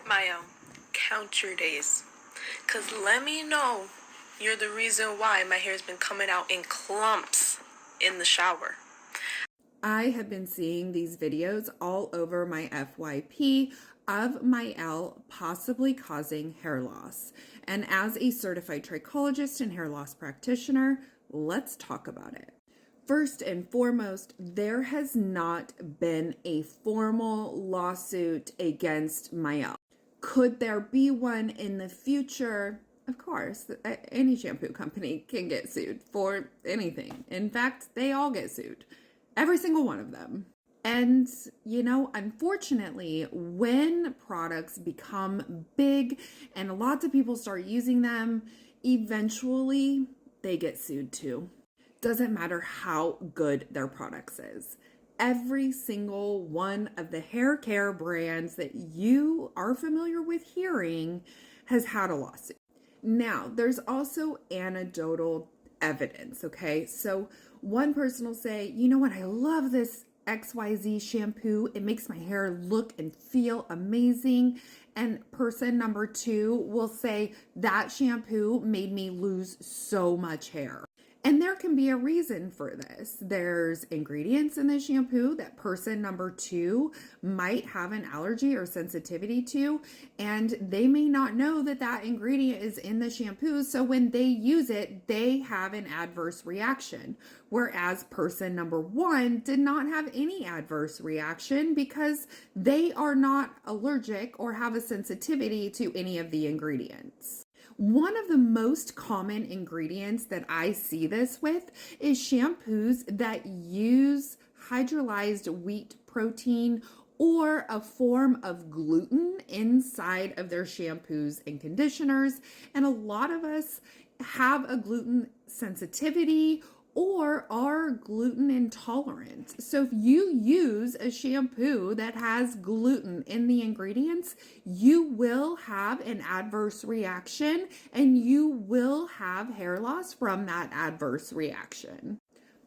Mayo, count your days. Because let me know you're the reason why my hair's been coming out in clumps in the shower. I have been seeing these videos all over my FYP of Mielle possibly causing hair loss. And as a certified trichologist and hair loss practitioner, let's talk about it. First and foremost, there has not been a formal lawsuit against Mielle. Could there be one in the future? Of course, any shampoo company can get sued for anything. In fact, they all get sued. Every single one of them. And, unfortunately, when products become big and lots of people start using them, eventually they get sued too. Doesn't matter how good their products is. Every single one of the hair care brands that you are familiar with hearing has had a lawsuit. Now, there's also anecdotal evidence, okay? So one person will say, you know what, I love this XYZ shampoo. It makes my hair look and feel amazing. And person number two will say, that shampoo made me lose so much hair. And there can be a reason for this. There's ingredients in the shampoo that person number two might have an allergy or sensitivity to, and they may not know that that ingredient is in the shampoo. So when they use it, they have an adverse reaction. Whereas person number one did not have any adverse reaction because they are not allergic or have a sensitivity to any of the ingredients. One of the most common ingredients that I see this with is shampoos that use hydrolyzed wheat protein or a form of gluten inside of their shampoos and conditioners. And a lot of us have a gluten sensitivity or are gluten intolerant. So if you use a shampoo that has gluten in the ingredients, you will have an adverse reaction and you will have hair loss from that adverse reaction.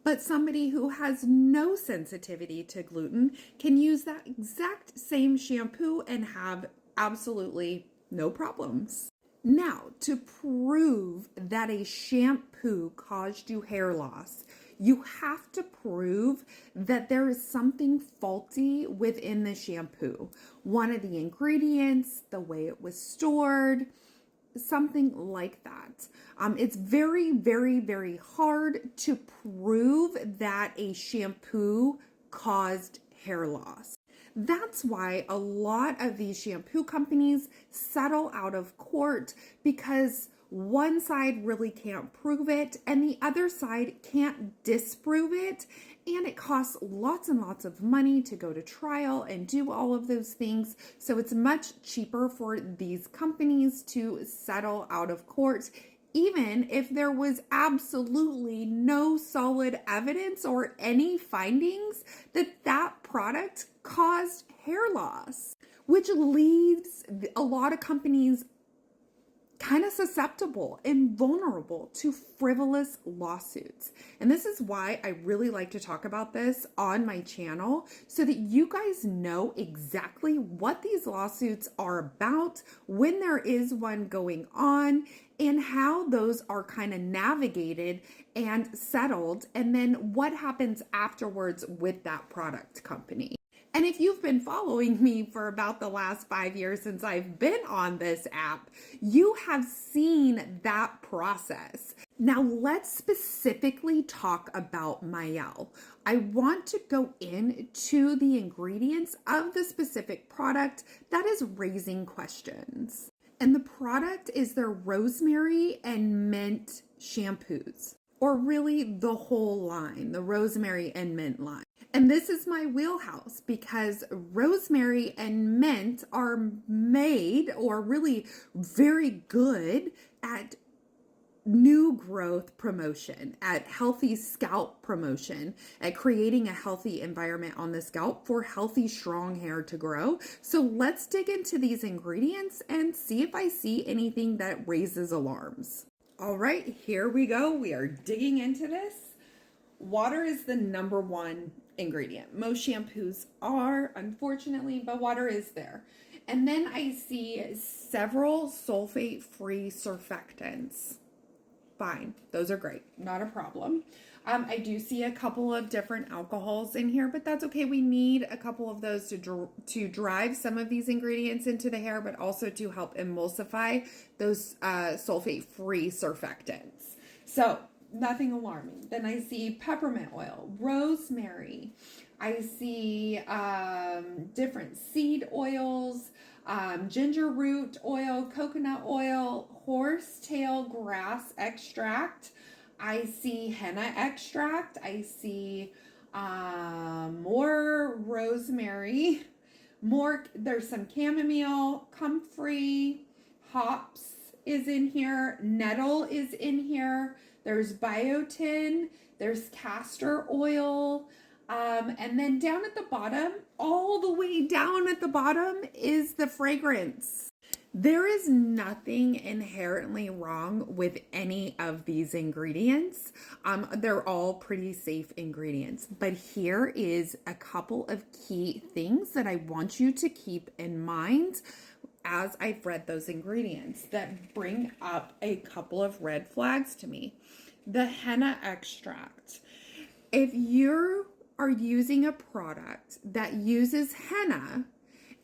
But somebody who has no sensitivity to gluten can use that exact same shampoo and have absolutely no problems. Now, to prove that a shampoo caused you hair loss, you have to prove that there is something faulty within the shampoo. One of the ingredients, the way it was stored, something like that. It's very, very, very hard to prove that a shampoo caused hair loss. That's why a lot of these shampoo companies settle out of court because one side really can't prove it and the other side can't disprove it. And it costs lots and lots of money to go to trial and do all of those things. So it's much cheaper for these companies to settle out of court, even if there was absolutely no solid evidence or any findings that that product caused hair loss, which leaves a lot of companies kind of susceptible and vulnerable to frivolous lawsuits. And this is why I really like to talk about this on my channel so that you guys know exactly what these lawsuits are about, when there is one going on, and how those are kind of navigated and settled, and then what happens afterwards with that product company. And if you've been following me for about the last 5 years since I've been on this app, you have seen that process. Now let's specifically talk about Mielle. I want to go into the ingredients of the specific product that is raising questions. And the product is their rosemary and mint shampoos, or really the whole line, the rosemary and mint line. And this is my wheelhouse because rosemary and mint are made or really very good at new growth promotion, at healthy scalp promotion, at creating a healthy environment on the scalp for healthy, strong hair to grow. So let's dig into these ingredients and see if I see anything that raises alarms. All right, here we go. We are digging into this. Water is the number one ingredient. Most shampoos are, unfortunately, but water is there. And then I see several sulfate-free surfactants. Fine, those are great, not a problem. I do see a couple of different alcohols in here, but that's okay. We need a couple of those to drive some of these ingredients into the hair, but also to help emulsify those sulfate-free surfactants. So nothing alarming. Then I see peppermint oil, rosemary. I see different seed oils, ginger root oil, coconut oil, horsetail grass extract. I see henna extract. I see more rosemary. There's some chamomile, comfrey, hops is in here, nettle is in here. There's biotin, there's castor oil. And then down at the bottom, all the way down at the bottom is the fragrance. There is nothing inherently wrong with any of these ingredients. They're all pretty safe ingredients, but here is a couple of key things that I want you to keep in mind as I've read those ingredients that bring up a couple of red flags to me. The henna extract. If you are using a product that uses henna,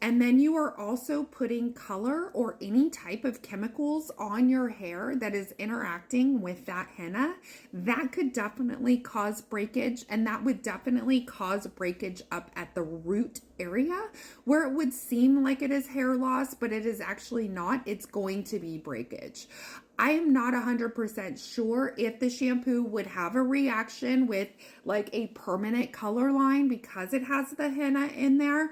and then you are also putting color or any type of chemicals on your hair that is interacting with that henna, that could definitely cause breakage, and that would definitely cause breakage up at the root area where it would seem like it is hair loss, but it is actually not. It's going to be breakage. I am not 100% sure if the shampoo would have a reaction with like a permanent color line because it has the henna in there.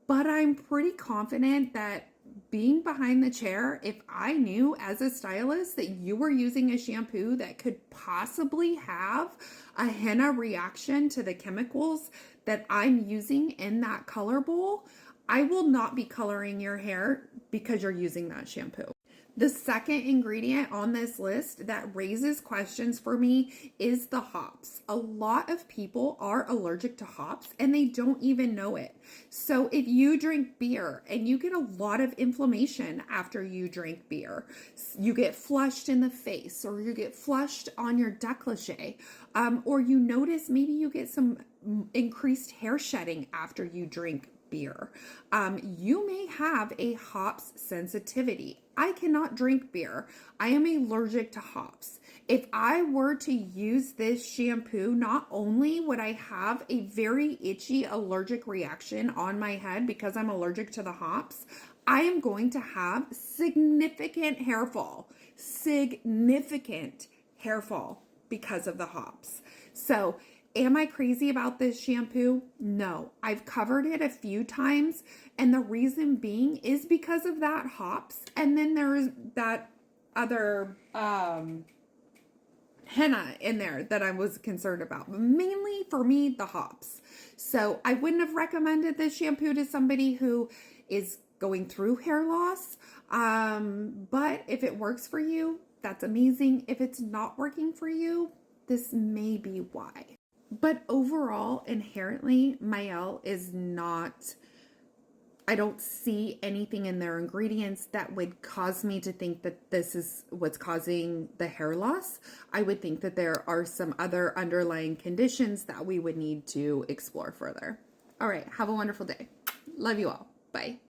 But I'm pretty confident that being behind the chair, if I knew as a stylist that you were using a shampoo that could possibly have a henna reaction to the chemicals that I'm using in that color bowl, I will not be coloring your hair because you're using that shampoo. The second ingredient on this list that raises questions for me is the hops. A lot of people are allergic to hops and they don't even know it. So if you drink beer and you get a lot of inflammation after you drink beer, you get flushed in the face or you get flushed on your décolleté, or you notice maybe you get some increased hair shedding after you drink beer, you may have a hops sensitivity. I cannot drink beer. I am allergic to hops. If I were to use this shampoo, not only would I have a very itchy allergic reaction on my head because I'm allergic to the hops, I am going to have significant hair fall because of the hops. So am I crazy about this shampoo? No. I've covered it a few times, and the reason being is because of that hops, and then there's that other henna in there that I was concerned about. But mainly for me, the hops. So I wouldn't have recommended this shampoo to somebody who is going through hair loss, but if it works for you, that's amazing. If it's not working for you, this may be why. But overall, inherently, Mielle is not, I don't see anything in their ingredients that would cause me to think that this is what's causing the hair loss. I would think that there are some other underlying conditions that we would need to explore further. All right, have a wonderful day. Love you all. Bye.